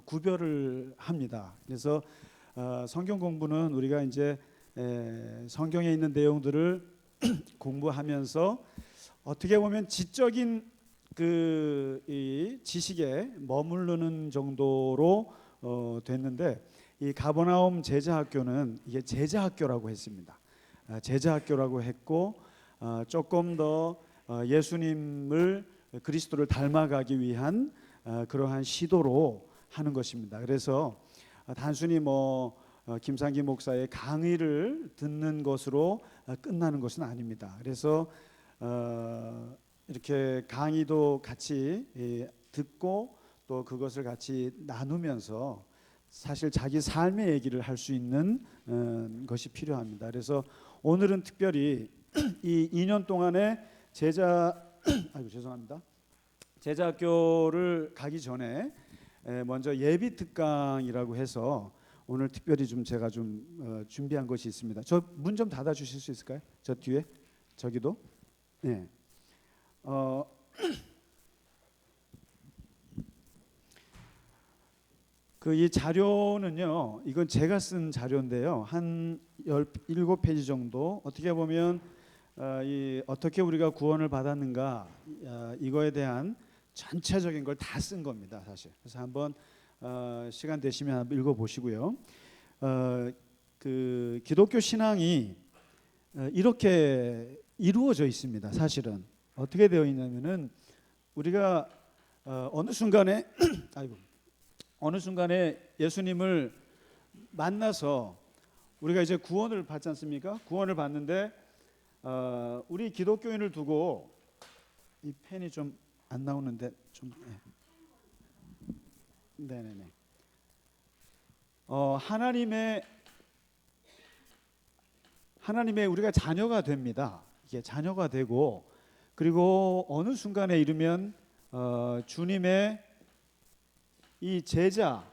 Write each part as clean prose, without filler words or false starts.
구별을 합니다. 그래서 성경 공부는 우리가 이제 성경에 있는 내용들을 공부하면서 어떻게 보면 지적인 이 지식에 머무르는 정도로 됐는데, 이 가버나움 제자학교는 이게 제자학교라고 했습니다. 제자학교라고 했고, 조금 더 예수님을 그리스도를 닮아가기 위한 그러한 시도로 하는 것입니다. 그래서 단순히 김상기 목사의 강의를 듣는 것으로 끝나는 것은 아닙니다. 그래서 이렇게 강의도 같이 듣고 또 그것을 같이 나누면서 사실 자기 삶의 얘기를 할 수 있는 것이 필요합니다. 그래서 오늘은 특별히 이 2년 동안의 제자학교를 가기 전에 먼저 예비 특강이라고 해서 오늘 특별히 제가 준비한 것이 있습니다. 저 문 좀 닫아 주실 수 있을까요? 저 뒤에 저기도. 네. 이 자료는요, 이건 제가 쓴 자료인데요, 한 17페이지 정도. 어떻게 보면 어떻게 우리가 구원을 받았는가, 이거에 대한 전체적인 걸 다 쓴 겁니다, 사실. 그래서 한번 시간 되시면 한번 읽어보시고요. 기독교 신앙이 이렇게 이루어져 있습니다. 사실은 어떻게 되어 있냐면은 우리가 어느 순간에 예수님을 만나서 우리가 이제 구원을 받지 않습니까? 구원을 받는데 우리 기독교인을 두고, 이 펜이 좀 안 나오는데 네네네. 하나님의 우리가 자녀가 됩니다. 이게 자녀가 되고, 그리고 어느 순간에 이르면 주님의 이 제자라는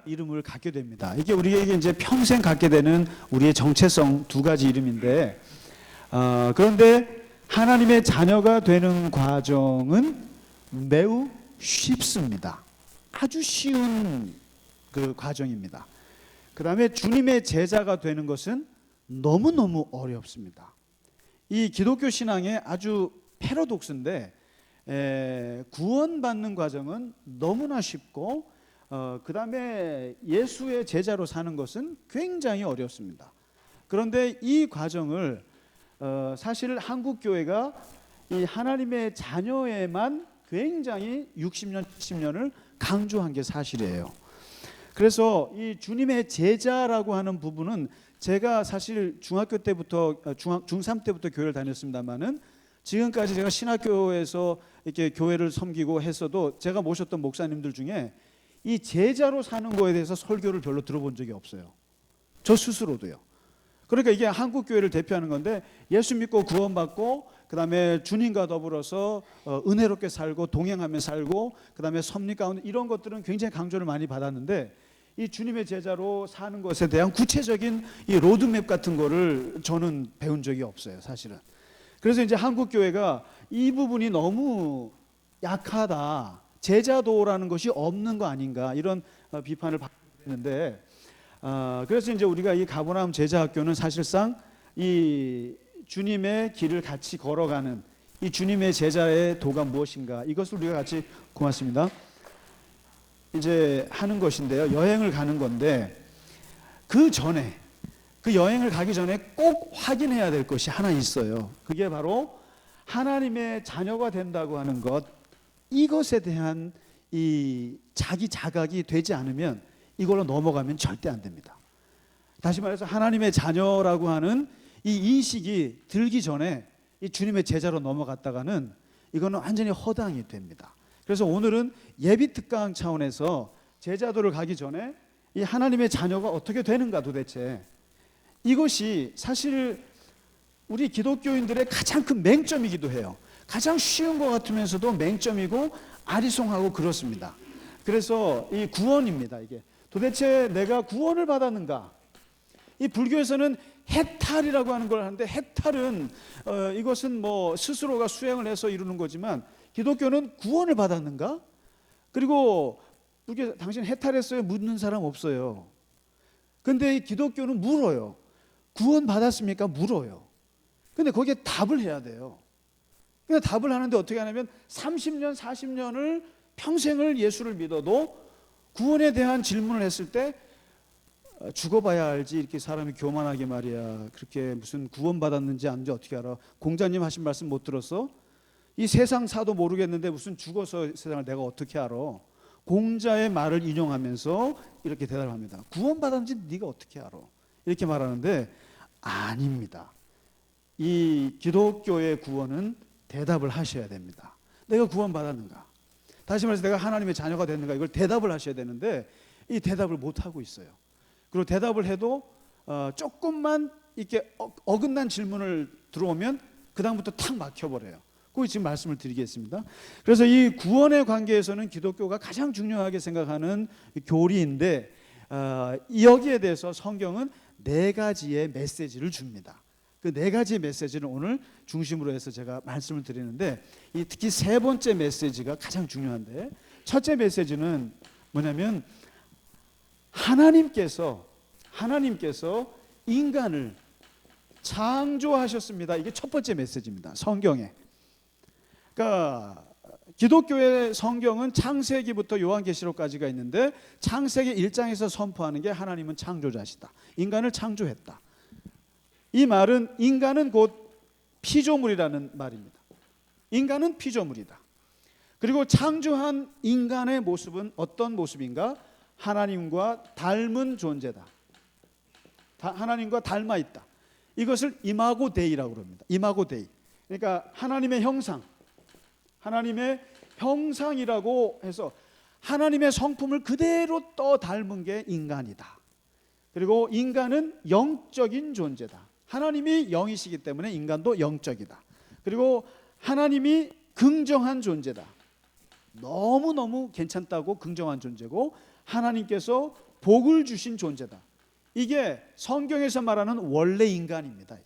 이름을 갖게 됩니다. 이게 우리에게 이제 평생 갖게 되는 우리의 정체성 두 가지 이름인데, 그런데 하나님의 자녀가 되는 과정은 매우 쉽습니다. 아주 쉬운 과정입니다. 그 다음에 주님의 제자가 되는 것은 너무너무 어렵습니다. 이 기독교 신앙의 아주 패러독스인데, 구원받는 과정은 너무나 쉽고, 그 다음에 예수의 제자로 사는 것은 굉장히 어렵습니다. 그런데 이 과정을 사실 한국교회가 이 하나님의 자녀에만 굉장히 60년, 70년을 강조한 게 사실이에요. 그래서 이 주님의 제자라고 하는 부분은 제가 사실 중학교 때부터 중3 때부터 교회를 다녔습니다만은, 지금까지 제가 신학교에서 이렇게 교회를 섬기고 했어도 제가 모셨던 목사님들 중에 이 제자로 사는 거에 대해서 설교를 별로 들어본 적이 없어요. 저 스스로도요. 그러니까 이게 한국 교회를 대표하는 건데, 예수 믿고 구원받고 그다음에 주님과 더불어서 은혜롭게 살고 동행하며 살고 그다음에 섭리 가운데 이런 것들은 굉장히 강조를 많이 받았는데, 이 주님의 제자로 사는 것에 대한 구체적인 이 로드맵 같은 거를 저는 배운 적이 없어요, 사실은. 그래서 이제 한국 교회가 이 부분이 너무 약하다, 제자도라는 것이 없는 거 아닌가, 이런 비판을 받는데, 그래서 이제 우리가 이 가버나움 제자학교는 사실상 이 주님의 길을 같이 걸어가는 이 주님의 제자의 도가 무엇인가, 이것을 우리가 같이, 고맙습니다, 이제 하는 것인데요. 여행을 가는 건데, 그 여행을 가기 전에 꼭 확인해야 될 것이 하나 있어요. 그게 바로 하나님의 자녀가 된다고 하는 것, 이것에 대한 이 자기 자각이 되지 않으면 이걸로 넘어가면 절대 안 됩니다. 다시 말해서 하나님의 자녀라고 하는 이 인식이 들기 전에 이 주님의 제자로 넘어갔다가는 이거는 완전히 허당이 됩니다. 그래서 오늘은 예비 특강 차원에서 제자도를 가기 전에 이 하나님의 자녀가 어떻게 되는가, 도대체 이것이 사실 우리 기독교인들의 가장 큰 맹점이기도 해요. 가장 쉬운 것 같으면서도 맹점이고 아리송하고 그렇습니다. 그래서 이 구원입니다. 이게 도대체 내가 구원을 받았는가? 이 불교에서는 해탈이라고 하는 걸 하는데, 해탈은 이것은 스스로가 수행을 해서 이루는 거지만, 기독교는 구원을 받았는가? 그리고 이렇게 당신 해탈했어요? 묻는 사람 없어요. 근데 이 기독교는 물어요. 구원 받았습니까? 물어요. 근데 거기에 답을 해야 돼요. 근데 답을 하는데 어떻게 하냐면 30년, 40년을 평생을 예수를 믿어도 구원에 대한 질문을 했을 때 죽어봐야 알지 이렇게 사람이 교만하게 말이야. 그렇게 무슨 구원 받았는지 아닌지 어떻게 알아? 공자님 하신 말씀 못 들었어? 이 세상 사도 모르겠는데 무슨 죽어서 세상을 내가 어떻게 알아? 공자의 말을 인용하면서 이렇게 대답합니다. 구원 받았는지 네가 어떻게 알아? 이렇게 말하는데 아닙니다. 이 기독교의 구원은 대답을 하셔야 됩니다. 내가 구원 받았는가? 다시 말해서 내가 하나님의 자녀가 됐는가? 이걸 대답을 하셔야 되는데 이 대답을 못 하고 있어요. 그리고 대답을 해도 조금만 이렇게 어긋난 질문을 들어오면 그 다음부터 탁 막혀버려요. 그 지금 말씀을 드리겠습니다. 그래서 이 구원의 관계에서는 기독교가 가장 중요하게 생각하는 교리인데 여기에 대해서 성경은 4가지의 메시지를 줍니다. 그 4가지의 메시지를 오늘 중심으로 해서 제가 말씀을 드리는데 특히 3번째 메시지가 가장 중요한데 첫째 메시지는 뭐냐면 하나님께서 인간을 창조하셨습니다. 이게 첫 번째 메시지입니다. 성경에. 그러니까 기독교의 성경은 창세기부터 요한계시록까지가 있는데 창세기 1장에서 선포하는 게 하나님은 창조자시다. 인간을 창조했다. 이 말은 인간은 곧 피조물이라는 말입니다. 인간은 피조물이다. 그리고 창조한 인간의 모습은 어떤 모습인가? 하나님과 닮은 존재다. 하나님과 닮아 있다. 이것을 이마고 데이라고 합니다. 이마고 데이. 그러니까 하나님의 형상, 하나님의 형상이라고 해서 하나님의 성품을 그대로 닮은 게 인간이다. 그리고 인간은 영적인 존재다. 하나님이 영이시기 때문에 인간도 영적이다. 그리고 하나님이 긍정한 존재다. 너무너무 괜찮다고 긍정한 존재고 하나님께서 복을 주신 존재다. 이게 성경에서 말하는 원래 인간입니다.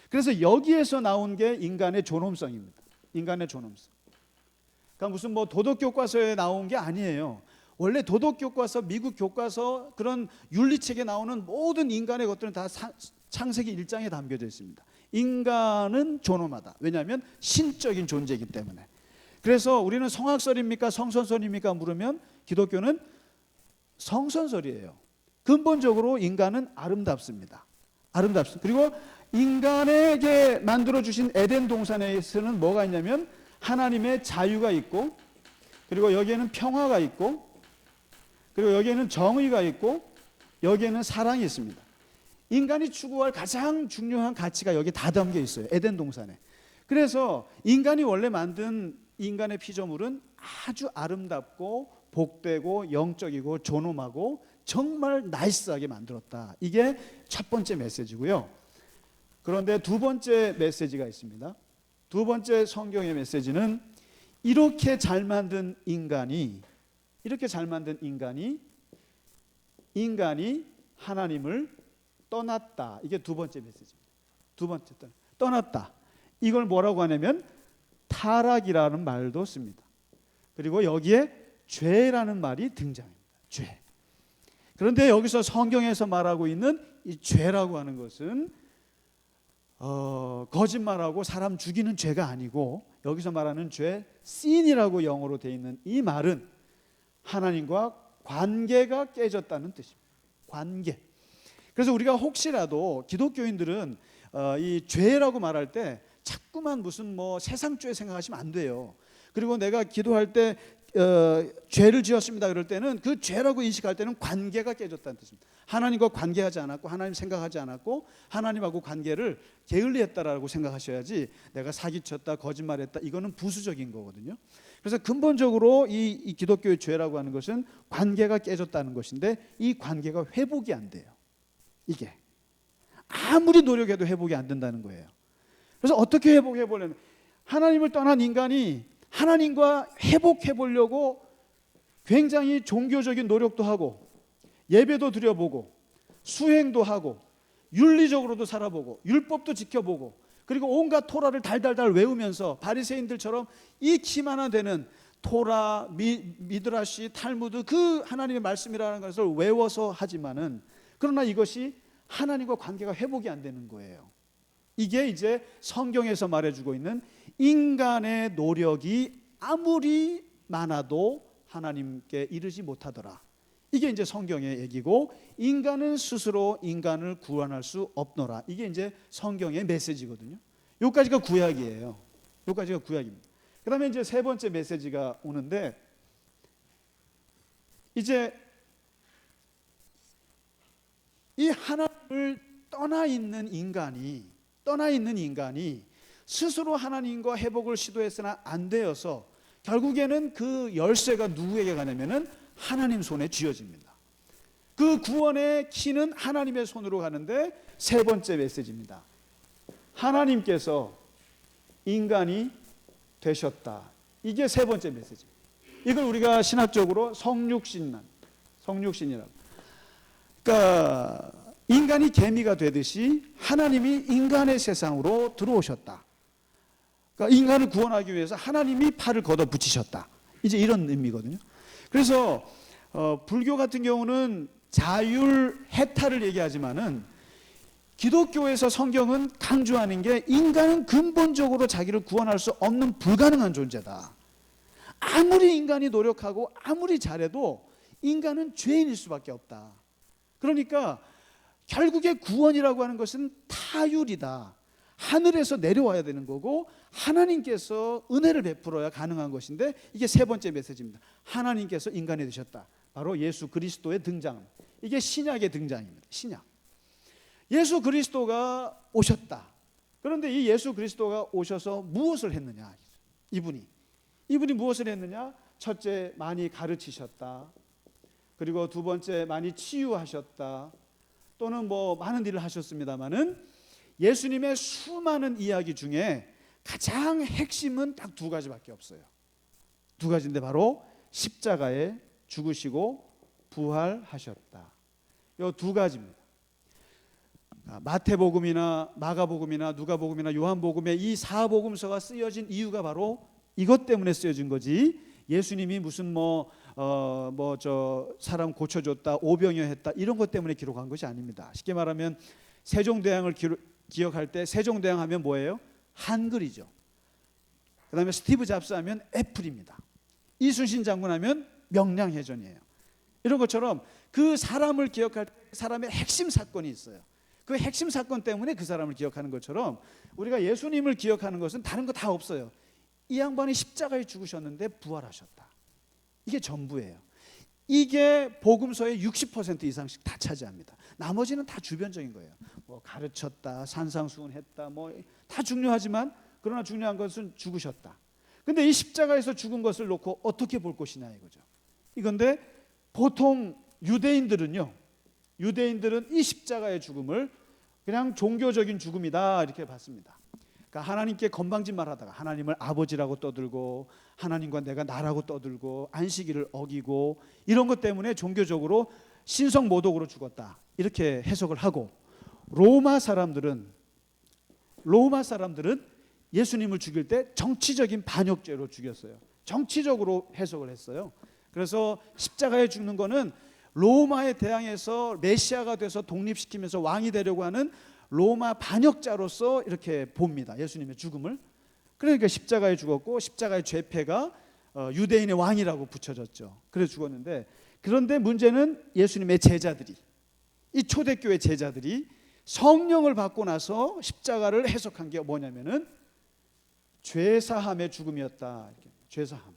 그래서 여기에서 나온 게 인간의 존엄성입니다. 인간의 존엄성. 그러니까 무슨 도덕 교과서에 나온 게 아니에요. 원래 도덕 교과서, 미국 교과서 그런 윤리책에 나오는 모든 인간의 것들은 다 창세기 1장에 담겨져 있습니다. 인간은 존엄하다. 왜냐하면 신적인 존재이기 때문에. 그래서 우리는 성악설입니까? 성선설입니까? 물으면 기독교는 성선설이에요. 근본적으로 인간은 아름답습니다. 아름답습니다. 그리고 인간에게 만들어주신 에덴 동산에서는 뭐가 있냐면 하나님의 자유가 있고 그리고 여기에는 평화가 있고 그리고 여기에는 정의가 있고 여기에는 사랑이 있습니다. 인간이 추구할 가장 중요한 가치가 여기 다 담겨 있어요. 에덴 동산에. 그래서 인간이 원래 만든 인간의 피조물은 아주 아름답고 복되고 영적이고 존엄하고 정말 나이스하게 만들었다. 이게 첫 번째 메시지고요. 그런데 두 번째 메시지가 있습니다. 두 번째 성경의 메시지는 이렇게 잘 만든 인간이 하나님을 떠났다. 이게 두 번째 메시지입니다. 두 번째 떠났다. 이걸 뭐라고 하냐면 타락이라는 말도 씁니다. 그리고 여기에 죄라는 말이 등장합니다. 죄. 그런데 여기서 성경에서 말하고 있는 이 죄라고 하는 것은 거짓말하고 사람 죽이는 죄가 아니고 여기서 말하는 죄, sin이라고 영어로 되어 있는 이 말은 하나님과 관계가 깨졌다는 뜻입니다. 관계. 그래서 우리가 혹시라도 기독교인들은 이 죄라고 말할 때 자꾸만 무슨 세상 죄 생각하시면 안 돼요. 그리고 내가 기도할 때 죄를 지었습니다 그럴 때는 그 죄라고 인식할 때는 관계가 깨졌다는 뜻입니다. 하나님과 관계하지 않았고 하나님 생각하지 않았고 하나님하고 관계를 게을리했다라고 생각하셔야지 내가 사기쳤다 거짓말했다 이거는 부수적인 거거든요. 그래서 근본적으로 이 기독교의 죄라고 하는 것은 관계가 깨졌다는 것인데 이 관계가 회복이 안 돼요. 이게 아무리 노력해도 회복이 안 된다는 거예요. 그래서 어떻게 회복해 보려면 하나님을 떠난 인간이 하나님과 회복해 보려고 굉장히 종교적인 노력도 하고 예배도 드려보고 수행도 하고 윤리적으로도 살아보고 율법도 지켜보고 그리고 온갖 토라를 달달달 외우면서 바리새인들처럼 이 키만 하나 되는 토라, 미드라시, 탈무드 그 하나님의 말씀이라는 것을 외워서 하지만은 그러나 이것이 하나님과 관계가 회복이 안 되는 거예요. 이게 이제 성경에서 말해주고 있는 인간의 노력이 아무리 많아도 하나님께 이르지 못하더라. 이게 이제 성경의 얘기고, 인간은 스스로 인간을 구원할 수 없노라. 이게 이제 성경의 메시지거든요. 여기까지가 구약이에요. 여기까지가 구약입니다. 그 다음에 이제 세 번째 메시지가 오는데, 이제 이 하나님을 떠나 있는 인간이 스스로 하나님과 회복을 시도했으나 안 되어서 결국에는 그 열쇠가 누구에게 가냐면은 하나님 손에 쥐어집니다. 그 구원의 키는 하나님의 손으로 가는데, 세 번째 메시지입니다. 하나님께서 인간이 되셨다. 이게 세 번째 메시지입니다. 이걸 우리가 신학적으로 성육신이라고. 그러니까 인간이 개미가 되듯이 하나님이 인간의 세상으로 들어오셨다. 그러니까 인간을 구원하기 위해서 하나님이 팔을 걷어 붙이셨다. 이제 이런 의미거든요. 그래서 불교 같은 경우는 자율 해탈을 얘기하지만은 기독교에서 성경은 강조하는 게 인간은 근본적으로 자기를 구원할 수 없는 불가능한 존재다. 아무리 인간이 노력하고 아무리 잘해도 인간은 죄인일 수밖에 없다. 그러니까 결국에 구원이라고 하는 것은 타율이다. 하늘에서 내려와야 되는 거고 하나님께서 은혜를 베풀어야 가능한 것인데, 이게 세 번째 메시지입니다. 하나님께서 인간이 되셨다. 바로 예수 그리스도의 등장. 이게 신약의 등장입니다. 신약. 예수 그리스도가 오셨다. 그런데 이 예수 그리스도가 오셔서 무엇을 했느냐? 이분이 무엇을 했느냐? 첫째, 많이 가르치셨다. 그리고 두 번째, 많이 치유하셨다. 또는 뭐 많은 일을 하셨습니다마는 예수님의 수많은 이야기 중에 가장 핵심은 딱 두 가지밖에 없어요. 두 가지인데 바로 십자가에 죽으시고 부활하셨다. 이 두 가지입니다. 마태복음이나 마가복음이나 누가복음이나 요한복음에 이 사복음서가 쓰여진 이유가 바로 이것 때문에 쓰여진 거지, 예수님이 무슨 사람 고쳐줬다, 오병이어 했다 이런 것 때문에 기록한 것이 아닙니다. 쉽게 말하면 세종대왕을 기억할 때 세종대왕 하면 뭐예요? 한글이죠. 그 다음에 스티브 잡스 하면 애플입니다. 이순신 장군 하면 명량해전이에요. 이런 것처럼 그 사람을 기억할 때 사람의 핵심 사건이 있어요. 그 핵심 사건 때문에 그 사람을 기억하는 것처럼 우리가 예수님을 기억하는 것은 다른 거 다 없어요. 이 양반이 십자가에 죽으셨는데 부활하셨다. 이게 전부예요. 이게 복음서의 60% 이상씩 다 차지합니다. 나머지는 다 주변적인 거예요. 뭐 가르쳤다, 산상수훈했다, 뭐 다 중요하지만 그러나 중요한 것은 죽으셨다. 근데 이 십자가에서 죽은 것을 놓고 어떻게 볼 것이냐 이거죠. 이건데 보통 유대인들은 이 십자가의 죽음을 그냥 종교적인 죽음이다 이렇게 봤습니다. 그러니까 하나님께 건방진말 하다가 하나님을 아버지라고 떠들고 하나님과 내가 나라고 떠들고 안식일을 어기고 이런 것 때문에 종교적으로 신성모독으로 죽었다 이렇게 해석을 하고, 로마 사람들은 예수님을 죽일 때 정치적인 반역죄로 죽였어요. 정치적으로 해석을 했어요. 그래서 십자가에 죽는 거는 로마에 대항해서 메시아가 돼서 독립시키면서 왕이 되려고 하는 로마 반역자로서 이렇게 봅니다. 예수님의 죽음을. 그러니까 십자가에 죽었고 십자가의 죄패가 유대인의 왕이라고 붙여졌죠. 그래서 죽었는데, 그런데 문제는 예수님의 제자들이, 이 초대교회 제자들이 성령을 받고 나서 십자가를 해석한 게 뭐냐면은 죄사함의 죽음이었다. 죄사함.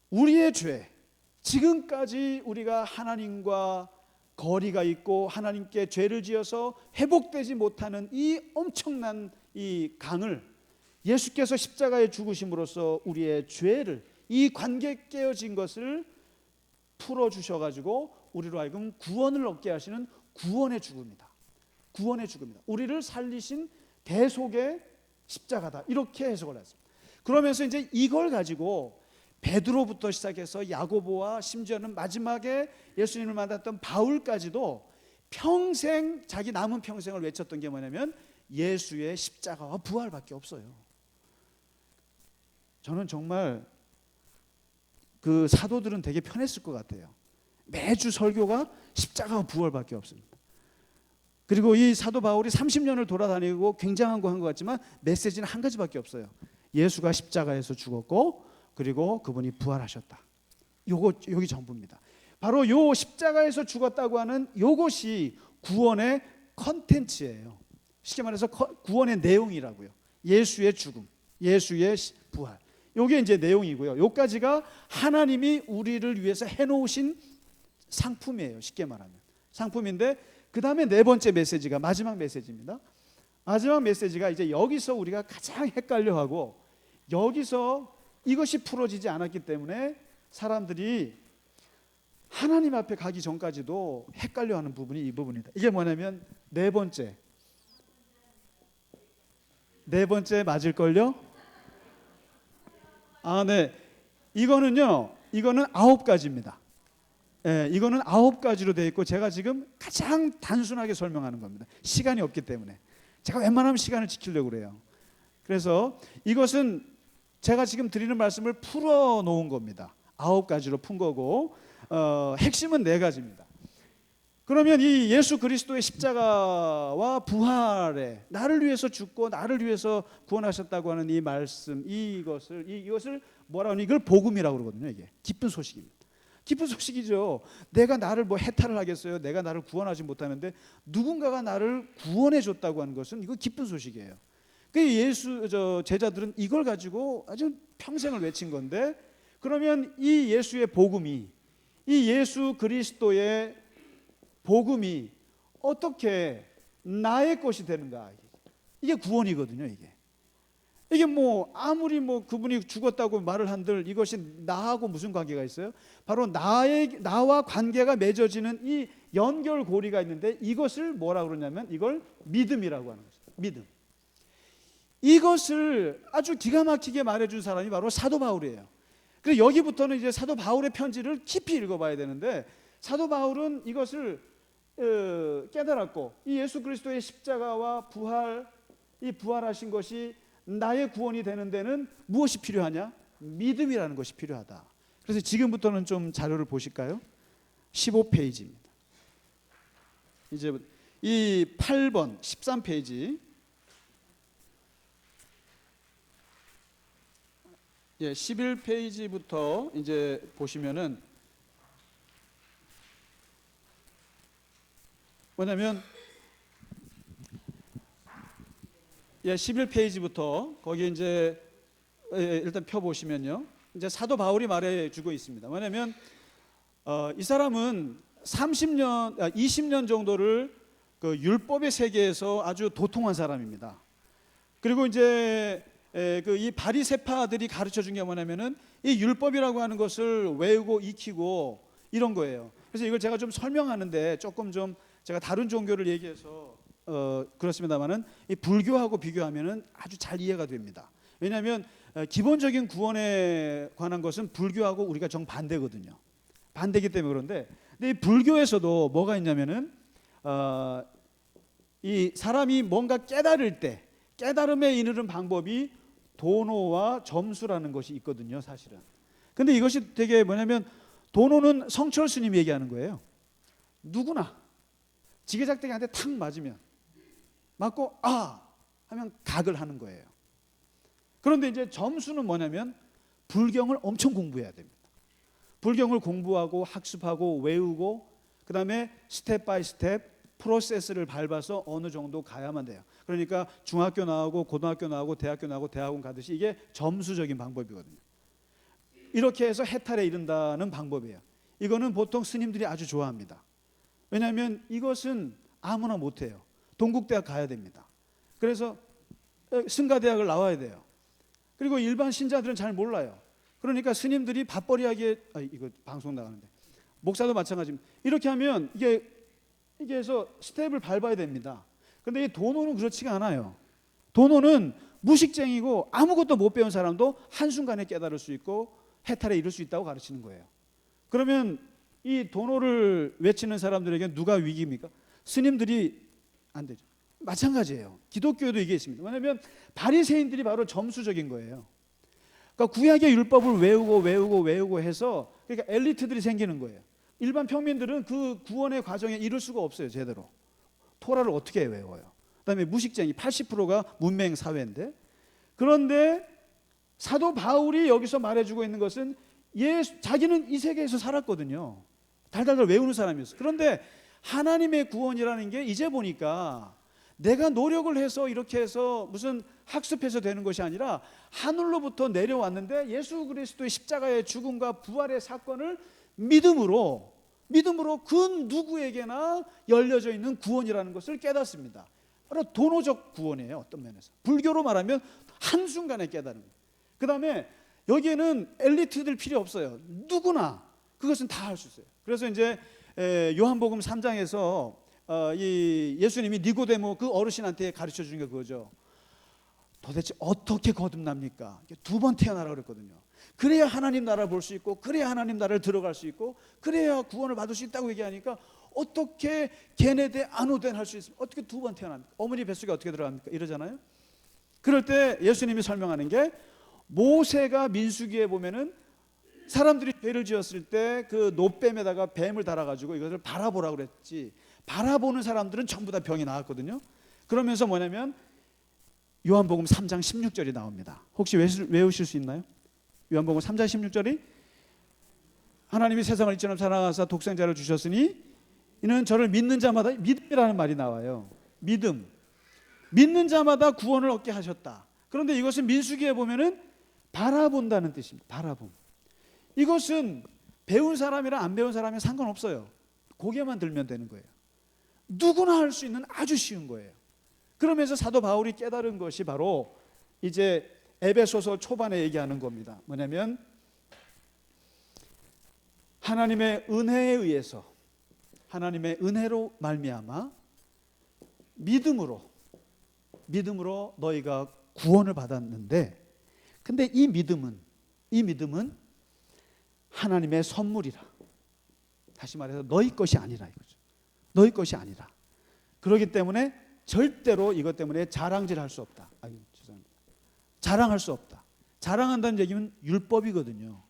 우리의 죄, 지금까지 우리가 하나님과 거리가 있고 하나님께 죄를 지어서 회복되지 못하는 이 엄청난 이 강을 예수께서 십자가에 죽으심으로써 우리의 죄를, 이 관계 깨어진 것을 풀어주셔가지고 우리로 하여금 구원을 얻게 하시는 구원의 죽음이다. 구원의 죽음이다. 우리를 살리신 대속의 십자가다. 이렇게 해석을 했습니다. 그러면서 이제 이걸 가지고 베드로부터 시작해서 야고보와 심지어는 마지막에 예수님을 만났던 바울까지도 평생, 자기 남은 평생을 외쳤던 게 뭐냐면 예수의 십자가와 부활밖에 없어요. 저는 정말 그 사도들은 되게 편했을 것 같아요. 매주 설교가 십자가와 부활밖에 없습니다. 그리고 이 사도 바울이 30년을 돌아다니고 굉장한 거 한 것 같지만 메시지는 한 가지밖에 없어요. 예수가 십자가에서 죽었고 그리고 그분이 부활하셨다. 여기 전부입니다. 바로 요 십자가에서 죽었다고 하는 요것이 구원의 컨텐츠예요. 쉽게 말해서 구원의 내용이라고요. 예수의 죽음, 예수의 부활. 요게 이제 내용이고요. 요까지가 하나님이 우리를 위해서 해놓으신 상품이에요. 쉽게 말하면 상품인데, 그 다음에 네 번째 메시지가 마지막 메시지입니다. 마지막 메시지가 이제 여기서 우리가 가장 헷갈려하고, 여기서 이것이 풀어지지 않았기 때문에 사람들이 하나님 앞에 가기 전까지도 헷갈려하는 부분이 이 부분이다. 이게 뭐냐면 네 번째 맞을걸요? 네. 이거는 9가지입니다. 이거는 9가지로 되어 있고, 제가 지금 가장 단순하게 설명하는 겁니다. 시간이 없기 때문에 제가 웬만하면 시간을 지키려고 그래요. 그래서 이것은 제가 지금 드리는 말씀을 풀어 놓은 겁니다. 9가지로 푼 거고, 핵심은 4가지입니다. 그러면 이 예수 그리스도의 십자가와 부활에 나를 위해서 죽고 나를 위해서 구원하셨다고 하는 이 말씀, 이것을 뭐라고 하냐, 이걸 복음이라고 그러거든요. 이게 기쁜 소식입니다. 기쁜 소식이죠. 내가 나를 해탈을 하겠어요? 내가 나를 구원하지 못하는데 누군가가 나를 구원해 줬다고 하는 것은 이거 기쁜 소식이에요. 그 제자들은 이걸 가지고 아주 평생을 외친 건데, 그러면 이 예수의 복음이, 이 예수 그리스도의 복음이 어떻게 나의 것이 되는가? 이게 구원이거든요. 이게 아무리 그분이 죽었다고 말을 한들 이것이 나하고 무슨 관계가 있어요? 바로 나와 관계가 맺어지는 이 연결고리가 있는데, 이것을 뭐라고 그러냐면 이걸 믿음이라고 하는 거죠. 믿음. 이것을 아주 기가 막히게 말해준 사람이 바로 사도 바울이에요. 그래서 여기부터는 이제 사도 바울의 편지를 깊이 읽어봐야 되는데, 사도 바울은 이것을 깨달았고, 이 예수 그리스도의 십자가와 이 부활하신 것이 나의 구원이 되는 데는 무엇이 필요하냐? 믿음이라는 것이 필요하다. 그래서 지금부터는 좀 자료를 보실까요? 15페이지입니다. 이제 이 8번 13페이지, 11페이지부터 이제 보시면은 뭐냐면 11페이지부터 거기 이제 일단 펴 보시면요, 이제 사도 바울이 말해주고 있습니다. 뭐냐면 이 사람은 20년 정도를 그 율법의 세계에서 아주 도통한 사람입니다. 그리고 이제 이 바리새파들이 가르쳐 준 게 뭐냐면은 이 율법이라고 하는 것을 외우고 익히고 이런 거예요. 그래서 이걸 제가 좀 설명하는데 조금 좀 제가 다른 종교를 얘기해서 그렇습니다만은 이 불교하고 비교하면은 아주 잘 이해가 됩니다. 왜냐하면 기본적인 구원에 관한 것은 불교하고 우리가 정반대거든요. 반대기 때문에 그런데, 근데 이 불교에서도 뭐가 있냐면은 이 사람이 뭔가 깨달을 때 깨달음에 이르는 방법이 도노와 점수라는 것이 있거든요, 사실은. 근데 이것이 되게 뭐냐면, 도노는 성철 스님이 얘기하는 거예요. 누구나 지게작대기한테 탁 맞고 하면 각을 하는 거예요. 그런데 이제 점수는 뭐냐면 불경을 엄청 공부해야 됩니다. 불경을 공부하고 학습하고 외우고, 그 다음에 스텝 바이 스텝 프로세스를 밟아서 어느 정도 가야만 돼요. 그러니까 중학교 나오고 고등학교 나오고 대학교 나오고 대학원 가듯이 이게 점수적인 방법이거든요. 이렇게 해서 해탈에 이른다는 방법이에요. 이거는 보통 스님들이 아주 좋아합니다. 왜냐하면 이것은 아무나 못해요. 동국대학 가야 됩니다. 그래서 승가대학을 나와야 돼요. 그리고 일반 신자들은 잘 몰라요. 그러니까 스님들이 밥벌이하게, 이거 방송 나가는데 목사도 마찬가지입니다. 이렇게 하면 이게 해서 스텝을 밟아야 됩니다. 그런데 이 도노는 그렇지가 않아요. 도노는 무식쟁이고 아무것도 못 배운 사람도 한순간에 깨달을 수 있고 해탈에 이를 수 있다고 가르치는 거예요. 그러면 이 도노를 외치는 사람들에게 누가 위기입니까? 스님들이 안 되죠. 마찬가지예요. 기독교에도 이게 있습니다. 왜냐하면 바리새인들이 바로 점수적인 거예요. 그러니까 구약의 율법을 외우고 해서 그러니까 엘리트들이 생기는 거예요. 일반 평민들은 그 구원의 과정에 이룰 수가 없어요. 제대로. 토라를 어떻게 외워요? 그다음에 무식쟁이 80%가 문맹 사회인데, 그런데 사도 바울이 여기서 말해주고 있는 것은 자기는 이 세계에서 살았거든요. 달달달 외우는 사람이었어요. 그런데 하나님의 구원이라는 게 이제 보니까 내가 노력을 해서 이렇게 해서 무슨 학습해서 되는 것이 아니라 하늘로부터 내려왔는데 예수 그리스도의 십자가의 죽음과 부활의 사건을 믿음으로 그 누구에게나 열려져 있는 구원이라는 것을 깨닫습니다. 바로 도노적 구원이에요. 어떤 면에서 불교로 말하면 한순간에 깨달은 거예요. 그 다음에 여기에는 엘리트들 필요 없어요. 누구나 그것은 다 할 수 있어요. 그래서 이제 요한복음 3장에서 이 예수님이 니고데모 그 어르신한테 가르쳐 주는 게 그거죠. 도대체 어떻게 거듭납니까? 2번 태어나라 그랬거든요. 그래야 하나님 나라를 볼 수 있고, 그래야 하나님 나라를 들어갈 수 있고, 그래야 구원을 받을 수 있다고 얘기하니까 어떻게 게네데 아노덴 할 수 있습니까? 어떻게 2번 태어납니까? 어머니 뱃속에 어떻게 들어갑니까? 이러잖아요. 그럴 때 예수님이 설명하는 게, 모세가 민수기에 보면은 사람들이 죄를 지었을 때 그 노뱀에다가 뱀을 달아가지고 이것을 바라보라고 그랬지, 바라보는 사람들은 전부 다 병이 나았거든요. 그러면서 뭐냐면 요한복음 3장 16절이 나옵니다. 혹시 외우실 수 있나요? 요한복음 3장 16절이 하나님이 세상을 이처럼 사랑하사 독생자를 주셨으니 이는 저를 믿는 자마다, 믿음이라는 말이 나와요. 믿는 자마다 구원을 얻게 하셨다. 그런데 이것은 민수기에 보면은 바라본다는 뜻입니다. 바라봄. 이것은 배운 사람이랑 안 배운 사람이 상관없어요. 고개만 들면 되는 거예요. 누구나 할 수 있는 아주 쉬운 거예요. 그러면서 사도 바울이 깨달은 것이 바로 이제 에베소서 초반에 얘기하는 겁니다. 뭐냐면 하나님의 은혜에 의해서, 하나님의 은혜로 말미암아 믿음으로 너희가 구원을 받았는데, 근데 이 믿음은 하나님의 선물이라. 다시 말해서 너희 것이 아니라 이거죠. 너희 것이 아니라. 그렇기 때문에 절대로 이것 때문에 자랑질 할 수 없다. 죄송합니다. 자랑할 수 없다. 자랑한다는 얘기는 율법이거든요.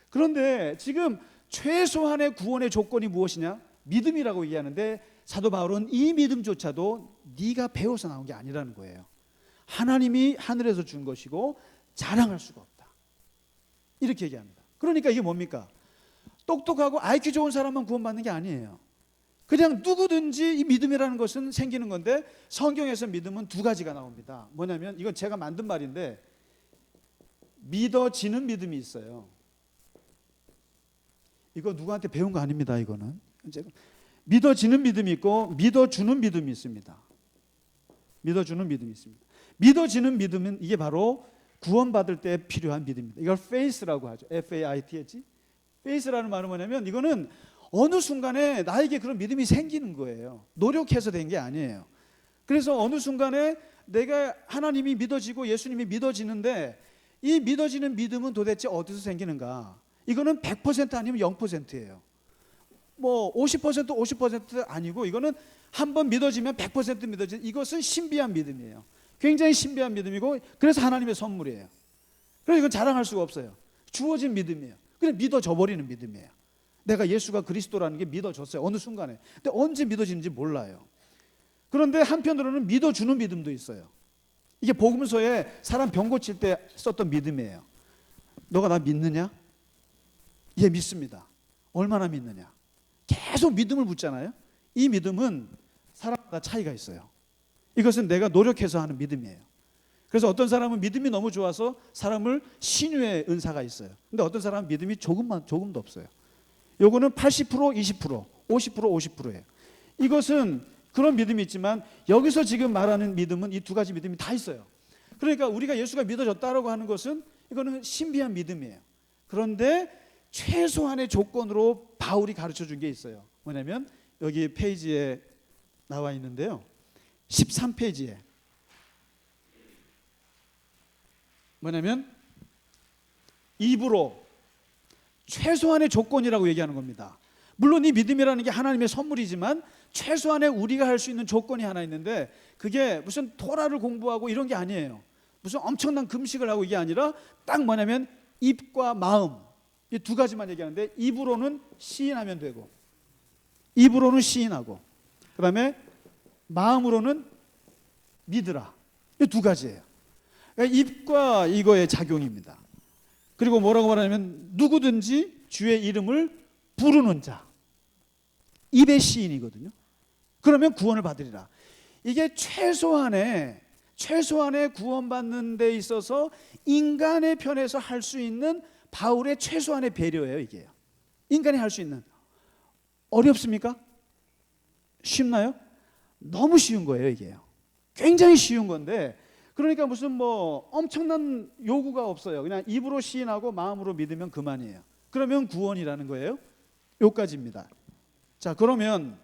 그런데 지금 최소한의 구원의 조건이 무엇이냐? 믿음이라고 얘기하는데, 사도 바울은 이 믿음조차도 네가 배워서 나온 게 아니라는 거예요. 하나님이 하늘에서 준 것이고 자랑할 수가 없다. 이렇게 얘기합니다. 그러니까 이게 뭡니까? 똑똑하고 IQ 좋은 사람만 구원받는 게 아니에요. 그냥 누구든지 이 믿음이라는 것은 생기는 건데, 성경에서 믿음은 2가지가 나옵니다. 뭐냐면, 이건 제가 만든 말인데, 믿어지는 믿음이 있어요. 이거 누구한테 배운 거 아닙니다. 이거는 제가 믿어지는 믿음이 있고 믿어주는 믿음이 있습니다. 믿어주는 믿음이 있습니다. 믿어지는 믿음은 이게 바로 구원받을 때 필요한 믿음입니다. 이걸 faith라고 하죠. F-A-I-T-H. faith라는 말은 뭐냐면, 이거는 어느 순간에 나에게 그런 믿음이 생기는 거예요. 노력해서 된 게 아니에요. 그래서 어느 순간에 내가 하나님이 믿어지고 예수님이 믿어지는데, 이 믿어지는 믿음은 도대체 어디서 생기는가? 이거는 100% 아니면 0%예요. 뭐 50% 아니고, 이거는 한번 믿어지면 100% 믿어지는, 이것은 신비한 믿음이에요. 굉장히 신비한 믿음이고, 그래서 하나님의 선물이에요. 그래서 이건 자랑할 수가 없어요. 주어진 믿음이에요. 그냥 믿어져 버리는 믿음이에요. 내가 예수가 그리스도라는 게 믿어졌어요. 어느 순간에. 근데 언제 믿어지는지 몰라요. 그런데 한편으로는 믿어주는 믿음도 있어요. 이게 복음서에 사람 병 고칠 때 썼던 믿음이에요. 너가 나 믿느냐? 예, 믿습니다. 얼마나 믿느냐? 계속 믿음을 묻잖아요. 이 믿음은 사람마다 차이가 있어요. 이것은 내가 노력해서 하는 믿음이에요. 그래서 어떤 사람은 믿음이 너무 좋아서 사람을 신유의 은사가 있어요. 근데 어떤 사람은 믿음이 조금도 없어요. 요거는 80%, 20%, 50%, 50%예요. 이것은 그런 믿음이 있지만, 여기서 지금 말하는 믿음은 이 2가지 믿음이 다 있어요. 그러니까 우리가 예수가 믿어졌다라고 하는 것은, 이거는 신비한 믿음이에요. 그런데 최소한의 조건으로 바울이 가르쳐 준 게 있어요. 뭐냐면 여기 페이지에 나와 있는데요. 13페이지에 뭐냐면 입으로 최소한의 조건이라고 얘기하는 겁니다. 물론 이 믿음이라는 게 하나님의 선물이지만 최소한의 우리가 할 수 있는 조건이 하나 있는데, 그게 무슨 토라를 공부하고 이런 게 아니에요. 무슨 엄청난 금식을 하고 이게 아니라 딱 뭐냐면 입과 마음, 이 두 가지만 얘기하는데, 입으로는 시인하면 되고, 입으로는 시인하고, 그 다음에 마음으로는 믿으라. 이 두 가지예요. 그러니까 입과 이거의 작용입니다. 그리고 뭐라고 말하냐면 누구든지 주의 이름을 부르는 자, 입의 시인이거든요. 그러면 구원을 받으리라. 이게 최소한의 구원받는 데 있어서 인간의 편에서 할 수 있는 바울의 최소한의 배려예요. 이게요. 인간이 할 수 있는. 어렵습니까? 쉽나요? 너무 쉬운 거예요. 이게요. 굉장히 쉬운 건데, 그러니까 무슨 뭐 엄청난 요구가 없어요. 그냥 입으로 시인하고 마음으로 믿으면 그만이에요. 그러면 구원이라는 거예요. 요까지입니다. 자, 그러면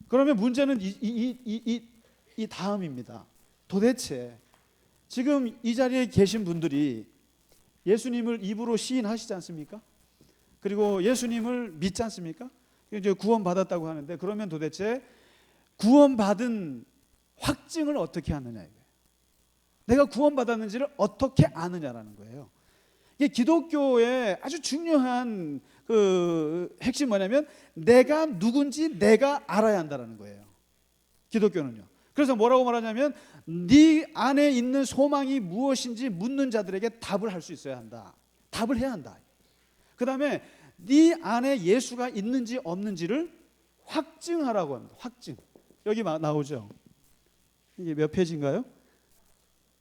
문제는 이 다음입니다. 도대체 지금 이 자리에 계신 분들이 예수님을 입으로 시인하시지 않습니까? 그리고 예수님을 믿지 않습니까? 이제 구원받았다고 하는데, 그러면 도대체 구원받은 확증을 어떻게 하느냐 이거예요. 내가 구원받았는지를 어떻게 아느냐라는 거예요. 이게 기독교의 아주 중요한 그 핵심 뭐냐면 내가 누군지 내가 알아야 한다는 거예요. 기독교는요. 그래서 뭐라고 말하냐면 네 안에 있는 소망이 무엇인지 묻는 자들에게 답을 할 수 있어야 한다. 답을 해야 한다. 그 다음에 네 안에 예수가 있는지 없는지를 확증하라고 합니다. 확증. 여기 나오죠. 이게 몇 페이지인가요?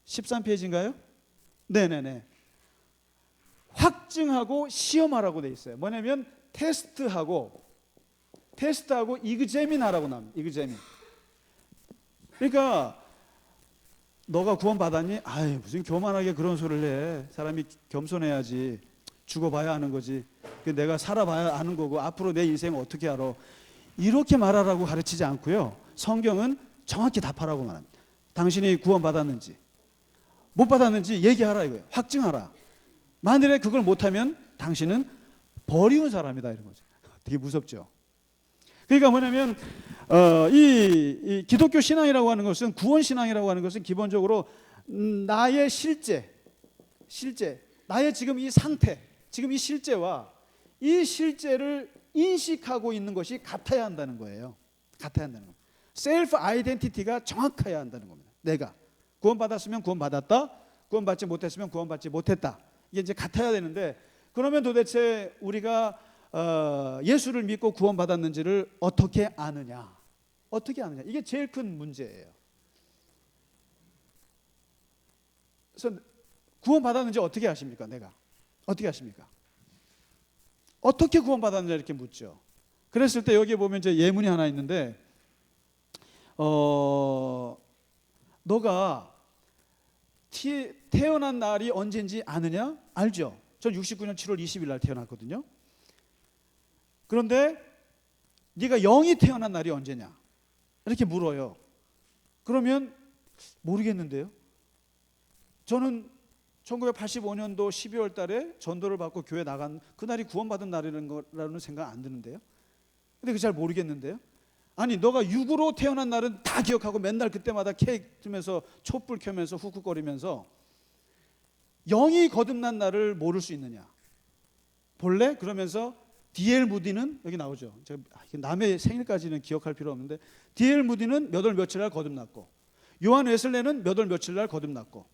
13페이지인가요? 네네네. 확증하고 시험하라고 돼 있어요. 뭐냐면 테스트하고 이그제민하라고 나옵니다. 이그제민. 그러니까 너가 구원받았니? 아이, 무슨 교만하게 그런 소리를 해. 사람이 겸손해야지. 죽어봐야 하는 거지. 내가 살아봐야 아는 거고 앞으로 내 인생 어떻게 알아. 이렇게 말하라고 가르치지 않고요. 성경은 정확히 답하라고 말합니다. 당신이 구원받았는지 못 받았는지 얘기하라 이거예요. 확증하라. 만일에 그걸 못하면 당신은 버리운 사람이다 이런 거죠. 되게 무섭죠. 그러니까 뭐냐면 이 기독교 신앙이라고 하는 것은, 구원 신앙이라고 하는 것은 기본적으로 나의 실제 나의 지금 이 상태, 지금 이 실제와 이 실제를 인식하고 있는 것이 같아야 한다는 거예요. 같아야 한다는 겁니다. 셀프 아이덴티티가 정확해야 한다는 겁니다. 내가 구원받았으면 구원받았다, 구원받지 못했으면 구원받지 못했다. 이게 이제 같아야 되는데, 그러면 도대체 우리가 예수를 믿고 구원받았는지를 어떻게 아느냐? 어떻게 아느냐? 이게 제일 큰 문제예요. 그래서 구원받았는지 어떻게 아십니까? 내가 어떻게 아십니까? 어떻게 구원받았느냐 이렇게 묻죠. 그랬을 때 여기에 보면 이제 예문이 하나 있는데, 너가 태어난 날이 언제인지 아느냐? 알죠? 전 69년 7월 20일 날 태어났거든요. 그런데 네가 영이 태어난 날이 언제냐? 이렇게 물어요. 그러면 모르겠는데요. 저는 1985년도 12월 달에 전도를 받고 교회 나간 그날이 구원받은 날이라는 거라는 생각 안 드는데요. 근데 그 잘 모르겠는데요. 아니, 너가 육으로 태어난 날은 다 기억하고 맨날 그때마다 케이크 들면서 촛불 켜면서 훅훅거리면서 영이 거듭난 날을 모를 수 있느냐? 볼래? 그러면서 D.L. 무디는 여기 나오죠. 제가 남의 생일까지는 기억할 필요 없는데 D.L. 무디는 몇 월 며칠 날 거듭났고, 요한 웨슬레는 몇 월 며칠 날 거듭났고,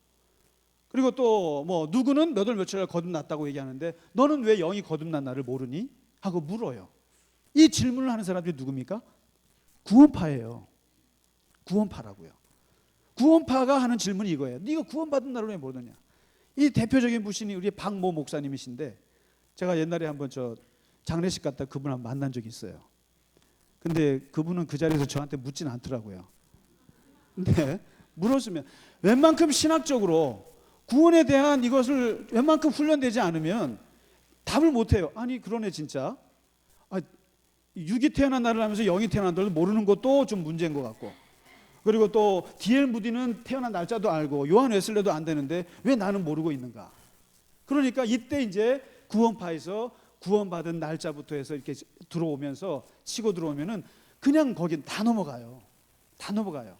그리고 또 뭐 누구는 몇 월 며칠 날 거듭났다고 얘기하는데 너는 왜 영이 거듭난 날을 모르니? 하고 물어요. 이 질문을 하는 사람들이 누굽니까? 구원파예요. 구원파라고요. 구원파가 하는 질문이 이거예요. 네가 구원받은 날을 왜 모르느냐? 이 대표적인 분이 우리 박모 목사님이신데, 제가 옛날에 한번 저 장례식 갔다 그분 한번 만난 적이 있어요. 근데 그분은 그 자리에서 저한테 묻진 않더라고요. 근데 물었으면, 웬만큼 신학적으로 구원에 대한 이것을 웬만큼 훈련되지 않으면 답을 못해요. 아니 그러네 진짜. 육이 태어난 날을 하면서 영이 태어난 날을 모르는 것도 좀 문제인 것 같고, 그리고 또 D.L. 무디는 태어난 날짜도 알고 요한 웨슬레도 안 되는데 왜 나는 모르고 있는가? 그러니까 이때 이제 구원파에서 구원받은 날짜부터 해서 이렇게 치고 들어오면은 그냥 거긴 다 넘어가요. 다 넘어가요.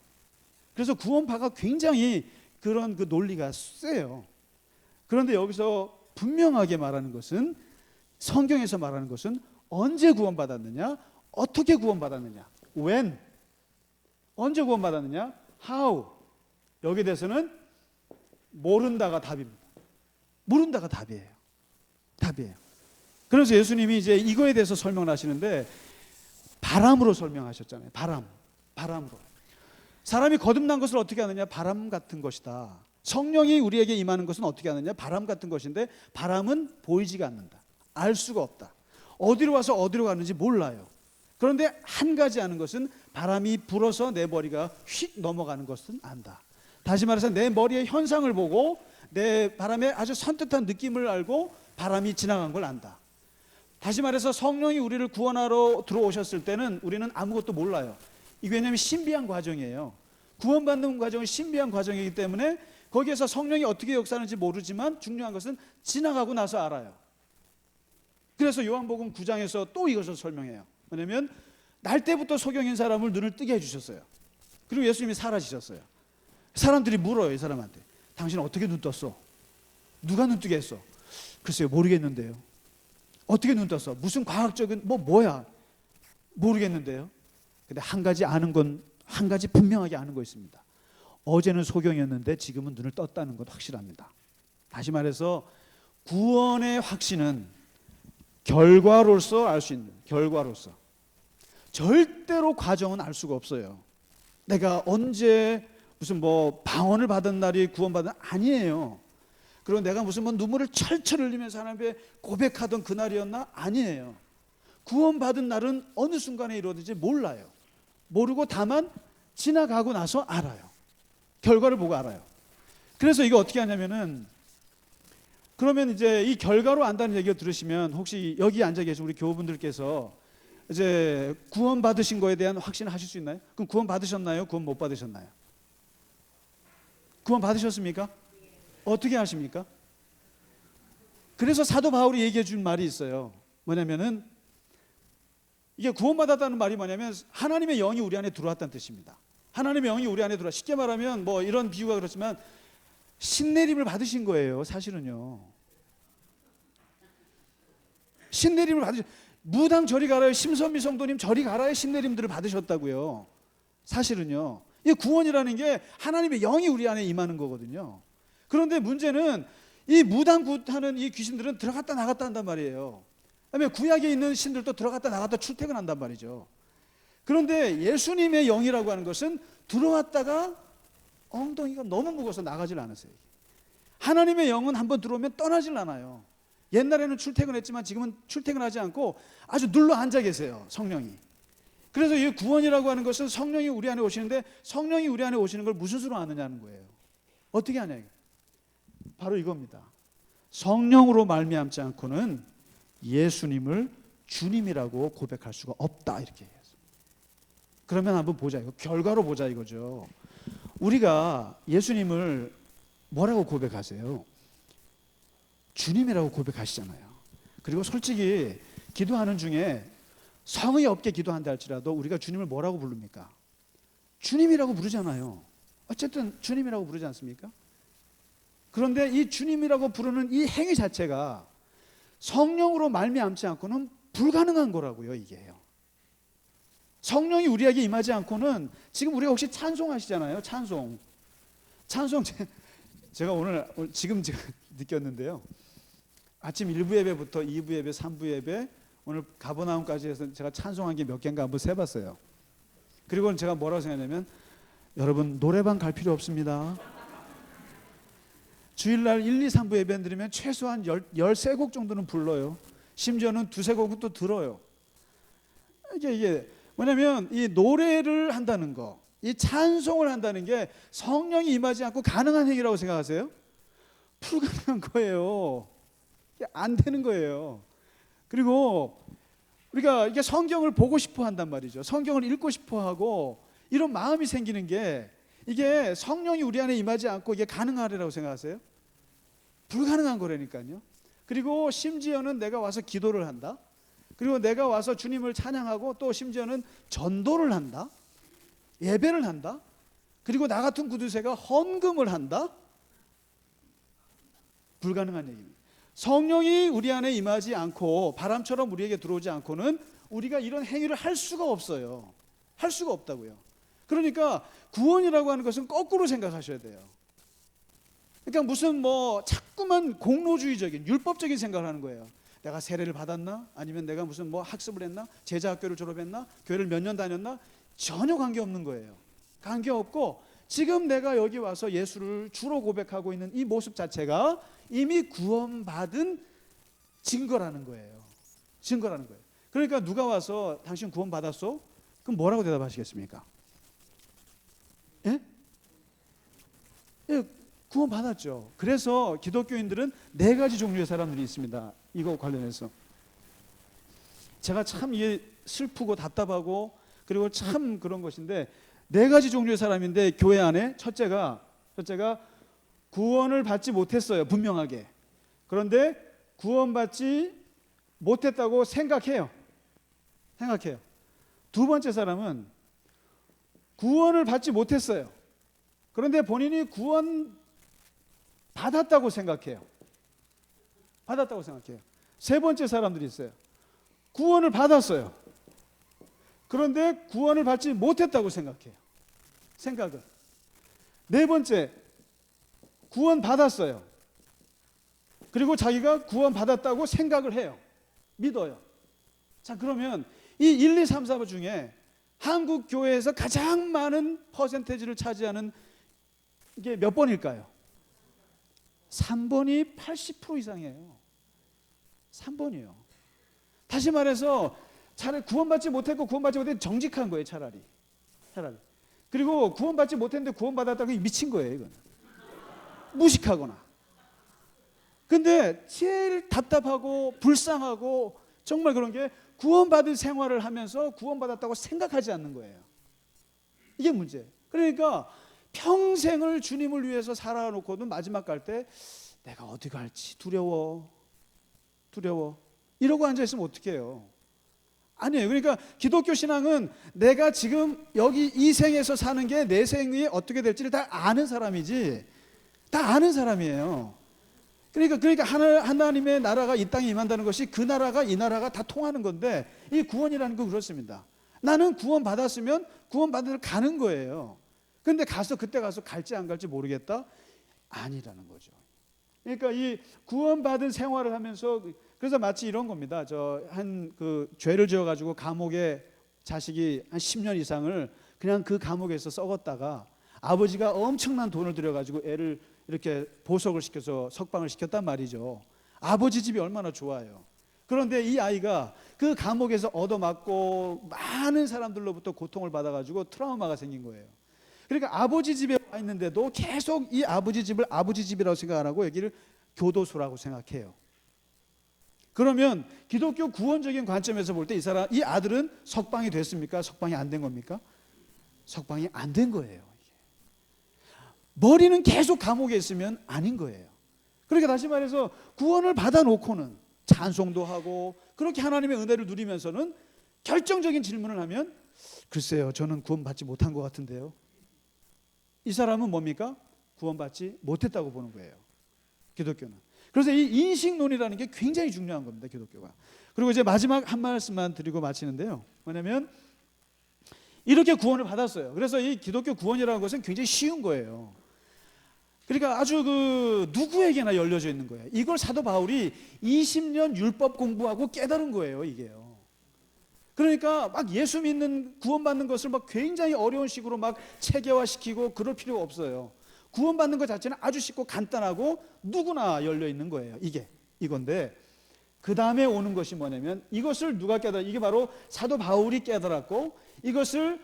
그래서 구원파가 굉장히 그런 그 논리가 세요. 그런데 여기서 분명하게 말하는 것은, 성경에서 말하는 것은 언제 구원받았느냐, 어떻게 구원받았느냐, when, 언제 구원받았느냐, how. 여기에 대해서는 모른다가 답입니다. 모른다가 답이에요. 답이에요. 그래서 예수님이 이제 이거에 대해서 설명을 하시는데 바람으로 설명하셨잖아요. 바람으로. 사람이 거듭난 것을 어떻게 하느냐, 바람 같은 것이다. 성령이 우리에게 임하는 것은 어떻게 하느냐, 바람 같은 것인데 바람은 보이지가 않는다. 알 수가 없다. 어디로 와서 어디로 가는지 몰라요. 그런데 한 가지 아는 것은 바람이 불어서 내 머리가 휙 넘어가는 것은 안다. 다시 말해서 내 머리의 현상을 보고 내 바람의 아주 선뜻한 느낌을 알고 바람이 지나간 걸 안다. 다시 말해서 성령이 우리를 구원하러 들어오셨을 때는 우리는 아무것도 몰라요. 이게 왜냐하면 신비한 과정이에요. 구원받는 과정은 신비한 과정이기 때문에 거기에서 성령이 어떻게 역사하는지 모르지만 중요한 것은 지나가고 나서 알아요. 그래서 요한복음 9장에서 또 이것을 설명해요. 뭐냐면 날 때부터 소경인 사람을 눈을 뜨게 해주셨어요. 그리고 예수님이 사라지셨어요. 사람들이 물어요. 이 사람한테, 당신 어떻게 눈 떴어? 누가 눈 뜨게 했어? 글쎄요, 모르겠는데요. 어떻게 눈 떴어? 무슨 과학적인 뭐야? 모르겠는데요. 근데 한 가지 아는 건, 한 가지 분명하게 아는 거 있습니다. 어제는 소경이었는데 지금은 눈을 떴다는 건 확실합니다. 다시 말해서 구원의 확신은 결과로서 알 수 있는, 결과로서. 절대로 과정은 알 수가 없어요. 내가 언제 무슨 방언을 받은 날이 구원받은, 아니에요. 그리고 내가 무슨 눈물을 철철 흘리면서 하나님 앞에 고백하던 그날이었나? 아니에요. 구원받은 날은 어느 순간에 이루어질지 몰라요. 모르고 다만 지나가고 나서 알아요. 결과를 보고 알아요. 그래서 이거 어떻게 하냐면은, 그러면 이제 이 결과로 안다는 얘기를 들으시면 혹시 여기 앉아 계신 우리 교우분들께서 이제 구원 받으신 거에 대한 확신을 하실 수 있나요? 그럼 구원 받으셨나요? 구원 못 받으셨나요? 구원 받으셨습니까? 어떻게 하십니까? 그래서 사도 바울이 얘기해 준 말이 있어요. 뭐냐면은, 이게 구원받았다는 말이 뭐냐면 하나님의 영이 우리 안에 들어왔다는 뜻입니다. 하나님의 영이 우리 안에 들어와, 쉽게 말하면 이런 비유가 그렇지만 신내림을 받으신 거예요. 사실은요, 신내림을 받으신, 무당 저리 가라요, 심선미 성도님 저리 가라요, 신내림들을 받으셨다고요. 사실은요, 이 구원이라는 게 하나님의 영이 우리 안에 임하는 거거든요. 그런데 문제는 이 무당굿하는 이 귀신들은 들어갔다 나갔다 한단 말이에요. 그다음에 구약에 있는 신들도 들어갔다 나갔다 출퇴근한단 말이죠. 그런데 예수님의 영이라고 하는 것은 들어왔다가 엉덩이가 너무 무거워서 나가질 않으세요. 하나님의 영은 한번 들어오면 떠나질 않아요. 옛날에는 출퇴근했지만 지금은 출퇴근하지 않고 아주 눌러 앉아 계세요, 성령이. 그래서 이 구원이라고 하는 것은 성령이 우리 안에 오시는데, 성령이 우리 안에 오시는 걸 무슨 수로 아느냐는 거예요. 어떻게 아냐? 바로 이겁니다. 성령으로 말미암지 않고는 예수님을 주님이라고 고백할 수가 없다, 이렇게 얘기했어요. 그러면 한번 보자, 이거 결과로 보자 이거죠. 우리가 예수님을 뭐라고 고백하세요? 주님이라고 고백하시잖아요. 그리고 솔직히 기도하는 중에 성의 없게 기도한다 할지라도 우리가 주님을 뭐라고 부릅니까? 주님이라고 부르잖아요. 어쨌든 주님이라고 부르지 않습니까? 그런데 이 주님이라고 부르는 이 행위 자체가 성령으로 말미암지 않고는 불가능한 거라고요, 이게요. 성령이 우리에게 임하지 않고는, 지금 우리가 혹시 찬송하시잖아요. 찬송 제가 오늘 지금 제가 느꼈는데요. 아침 1부 예배부터 2부 예배, 3부 예배, 오늘 가버나움까지 해서 제가 찬송한 게 몇 개인가 한번 세봤어요. 그리고 제가 뭐라고 생각하냐면, 여러분 노래방 갈 필요 없습니다. 주일날 1, 2, 3부 예배 드리면 최소한 13곡 정도는 불러요. 심지어는 2, 3곡은 또 들어요. 이게 뭐냐면, 이 노래를 한다는 거, 이 찬송을 한다는 게 성령이 임하지 않고 가능한 행위라고 생각하세요? 불가능한 거예요. 안 되는 거예요. 그리고 우리가 이게 성경을 보고 싶어 한단 말이죠. 성경을 읽고 싶어 하고 이런 마음이 생기는 게, 이게 성령이 우리 안에 임하지 않고 이게 가능하리라고 생각하세요? 불가능한 거라니까요. 그리고 심지어는 내가 와서 기도를 한다, 그리고 내가 와서 주님을 찬양하고 또 심지어는 전도를 한다, 예배를 한다. 그리고 나 같은 구두쇠가 헌금을 한다? 불가능한 얘기입니다. 성령이 우리 안에 임하지 않고 바람처럼 우리에게 들어오지 않고는 우리가 이런 행위를 할 수가 없어요. 할 수가 없다고요. 그러니까 구원이라고 하는 것은 거꾸로 생각하셔야 돼요. 그러니까 무슨 뭐 자꾸만 공로주의적인 율법적인 생각을 하는 거예요. 내가 세례를 받았나? 아니면 내가 무슨 뭐 학습을 했나? 제자학교를 졸업했나? 교회를 몇 년 다녔나? 전혀 관계없는 거예요. 관계없고 지금 내가 여기 와서 예수를 주로 고백하고 있는 이 모습 자체가 이미 구원받은 증거라는 거예요. 증거라는 거예요. 그러니까 누가 와서 당신 구원받았어? 그럼 뭐라고 대답하시겠습니까? 예? 예, 구원받았죠. 그래서 기독교인들은 4가지 종류의 사람들이 있습니다. 이거 관련해서 제가 참 이게 슬프고 답답하고 그리고 참 그런 것인데 4가지 종류의 사람인데 교회 안에 첫째가 구원을 받지 못했어요. 분명하게. 그런데 구원받지 못했다고 생각해요. 두 번째 사람은 구원을 받지 못했어요. 그런데 본인이 구원 받았다고 생각해요. 세 번째 사람들이 있어요. 구원을 받았어요. 그런데 구원을 받지 못했다고 생각해요. 생각은. 네 번째, 구원 받았어요. 그리고 자기가 구원 받았다고 생각을 해요. 믿어요. 자, 그러면 이 1, 2, 3, 4번 중에 한국 교회에서 가장 많은 퍼센테이지를 차지하는 이게 몇 번일까요? 3번이 80% 이상이에요. 3번이에요. 다시 말해서 차라리 구원받지 못했고 구원받지 못했는데 정직한 거예요. 차라리. 그리고 구원받지 못했는데 구원받았다고 미친 거예요. 이건 무식하거나. 근데 제일 답답하고 불쌍하고 정말 그런 게 구원받은 생활을 하면서 구원받았다고 생각하지 않는 거예요. 이게 문제예요. 그러니까 평생을 주님을 위해서 살아놓고는 마지막 갈 때 내가 어디 갈지 두려워 이러고 앉아있으면 어떡해요? 아니에요. 그러니까 기독교 신앙은 내가 지금 여기 이 생에서 사는 게 내 생이 어떻게 될지를 다 아는 사람이지, 다 아는 사람이에요. 그러니까 하나님의 나라가 이 땅에 임한다는 것이 그 나라가 이 나라가 다 통하는 건데, 이 구원이라는 건 그렇습니다. 나는 구원 받았으면 구원 받은 데를 가는 거예요. 근데 그때 가서 갈지 안 갈지 모르겠다? 아니라는 거죠. 그러니까 이 구원받은 생활을 하면서, 그래서 마치 이런 겁니다. 죄를 지어가지고 감옥에 자식이 한 10년 이상을 그냥 그 감옥에서 썩었다가 아버지가 엄청난 돈을 들여가지고 애를 이렇게 보석을 시켜서 석방을 시켰단 말이죠. 아버지 집이 얼마나 좋아요. 그런데 이 아이가 그 감옥에서 얻어맞고 많은 사람들로부터 고통을 받아가지고 트라우마가 생긴 거예요. 그러니까 아버지 집에 와 있는데도 계속 이 아버지 집을 아버지 집이라고 생각 안 하고 여기를 교도소라고 생각해요. 그러면 기독교 구원적인 관점에서 볼 때 이 아들은 석방이 됐습니까? 석방이 안 된 겁니까? 석방이 안 된 거예요. 머리는 계속 감옥에 있으면 아닌 거예요. 그러니까 다시 말해서 구원을 받아놓고는 찬송도 하고 그렇게 하나님의 은혜를 누리면서는 결정적인 질문을 하면, 글쎄요, 저는 구원받지 못한 것 같은데요. 이 사람은 뭡니까? 구원받지 못했다고 보는 거예요, 기독교는. 그래서 이 인식론이라는 게 굉장히 중요한 겁니다, 기독교가. 그리고 이제 마지막 한 말씀만 드리고 마치는데요. 뭐냐면 이렇게 구원을 받았어요. 그래서 이 기독교 구원이라는 것은 굉장히 쉬운 거예요. 그러니까 아주 누구에게나 열려져 있는 거예요. 이걸 사도 바울이 20년 율법 공부하고 깨달은 거예요, 이게요. 그러니까 막 예수 믿는 구원받는 것을 막 굉장히 어려운 식으로 막 체계화시키고 그럴 필요가 없어요. 구원받는 것 자체는 아주 쉽고 간단하고 누구나 열려 있는 거예요. 이건데 그 다음에 오는 것이 뭐냐면, 이것을 누가 이게 바로 사도 바울이 깨달았고, 이것을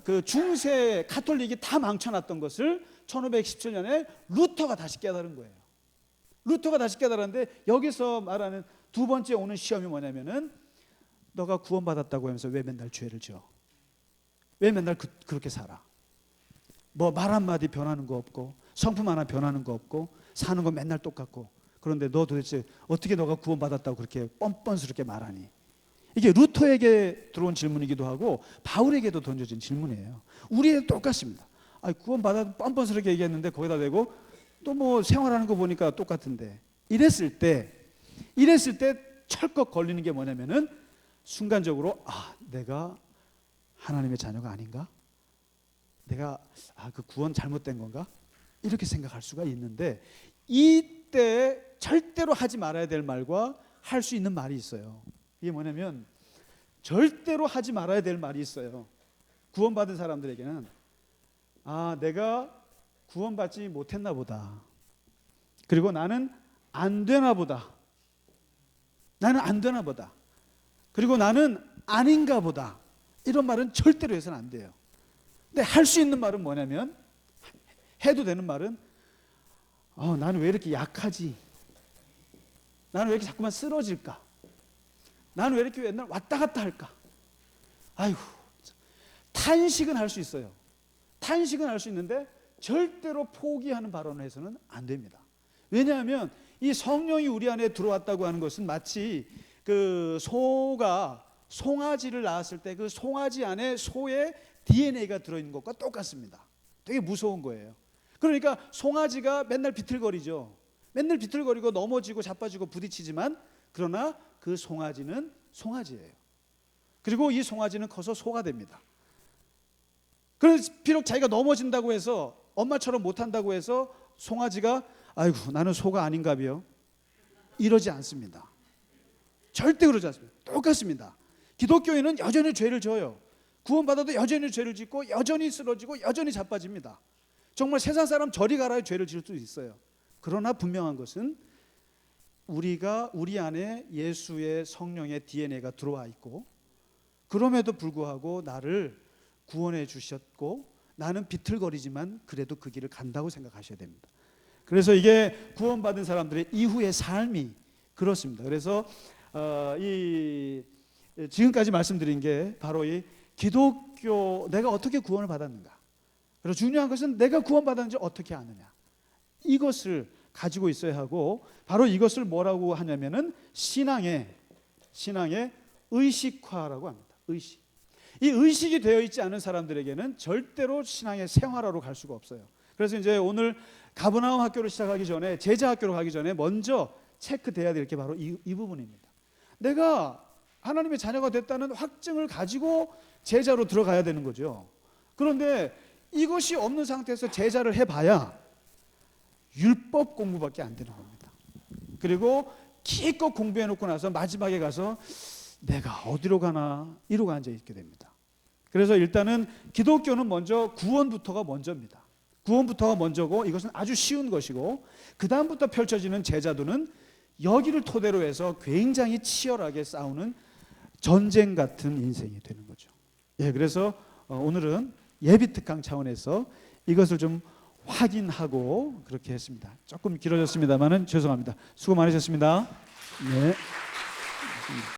그 중세 가톨릭이 다 망쳐놨던 것을 1517년에 루터가 다시 깨달은 거예요. 루터가 다시 깨달았는데, 여기서 말하는 두 번째 오는 시험이 뭐냐면은, 너가 구원받았다고 하면서 왜 맨날 죄를 지어? 왜 맨날 그렇게 살아? 뭐 말 한마디 변하는 거 없고, 성품 하나 변하는 거 없고, 사는 거 맨날 똑같고, 그런데 너 도대체 어떻게 너가 구원받았다고 그렇게 뻔뻔스럽게 말하니? 이게 루터에게 들어온 질문이기도 하고 바울에게도 던져진 질문이에요. 우리에 똑같습니다. 구원받아 뻔뻔스럽게 얘기했는데 거기다 대고 또 뭐 생활하는 거 보니까 똑같은데 이랬을 때 철컥 걸리는 게 뭐냐면은 순간적으로 내가 하나님의 자녀가 아닌가? 내가 그 구원 잘못된 건가? 이렇게 생각할 수가 있는데 이때 절대로 하지 말아야 될 말과 할 수 있는 말이 있어요. 이게 뭐냐면 절대로 하지 말아야 될 말이 있어요. 구원받은 사람들에게는 내가 구원받지 못했나 보다. 그리고 나는 안 되나 보다. 그리고 나는 아닌가 보다. 이런 말은 절대로 해서는 안 돼요. 근데 할 수 있는 말은 뭐냐면, 해도 되는 말은 나는 왜 이렇게 약하지? 나는 왜 이렇게 자꾸만 쓰러질까? 나는 왜 이렇게 맨날 왔다 갔다 할까? 탄식은 할 수 있어요. 탄식은 할 수 있는데 절대로 포기하는 발언을 해서는 안 됩니다. 왜냐하면 이 성령이 우리 안에 들어왔다고 하는 것은 마치 그 소가 송아지를 낳았을 때 그 송아지 안에 소의 DNA가 들어있는 것과 똑같습니다. 되게 무서운 거예요. 그러니까 송아지가 맨날 비틀거리죠. 맨날 비틀거리고 넘어지고 자빠지고 부딪히지만 그러나 그 송아지는 송아지예요. 그리고 이 송아지는 커서 소가 됩니다. 그래서 비록 자기가 넘어진다고 해서 엄마처럼 못한다고 해서 송아지가 나는 소가 아닌가비요? 이러지 않습니다. 절대 그러지 않습니다. 똑같습니다. 기독교인은 여전히 죄를 져요. 구원받아도 여전히 죄를 짓고 여전히 쓰러지고 여전히 자빠집니다. 정말 세상 사람 저리 가라에 죄를 지을 수 있어요. 그러나 분명한 것은 우리가 우리 안에 예수의 성령의 DNA가 들어와 있고 그럼에도 불구하고 나를 구원해 주셨고 나는 비틀거리지만 그래도 그 길을 간다고 생각하셔야 됩니다. 그래서 이게 구원받은 사람들의 이후의 삶이 그렇습니다. 그래서 지금까지 말씀드린 게 바로 이 기독교 내가 어떻게 구원을 받았는가. 그리고 중요한 것은 내가 구원받았는지 어떻게 아느냐. 이것을 가지고 있어야 하고 바로 이것을 뭐라고 하냐면은 신앙의 의식화라고 합니다. 의식. 이 의식이 되어 있지 않은 사람들에게는 절대로 신앙의 생활화로 갈 수가 없어요. 그래서 이제 오늘 가버나움 학교를 시작하기 전에 제자 학교로 가기 전에 먼저 체크돼야 될 게 바로 이 부분입니다. 내가 하나님의 자녀가 됐다는 확증을 가지고 제자로 들어가야 되는 거죠. 그런데 이것이 없는 상태에서 제자를 해봐야 율법 공부밖에 안 되는 겁니다. 그리고 기껏 공부해놓고 나서 마지막에 가서 내가 어디로 가나 이러고 앉아있게 됩니다. 그래서 일단은 기독교는 먼저 구원부터가 먼저입니다. 구원부터가 먼저고 이것은 아주 쉬운 것이고 그 다음부터 펼쳐지는 제자도는 여기를 토대로 해서 굉장히 치열하게 싸우는 전쟁 같은 인생이 되는 거죠. 그래서 오늘은 예비 특강 차원에서 이것을 좀 확인하고 그렇게 했습니다. 조금 길어졌습니다만은 죄송합니다. 수고 많으셨습니다. 네.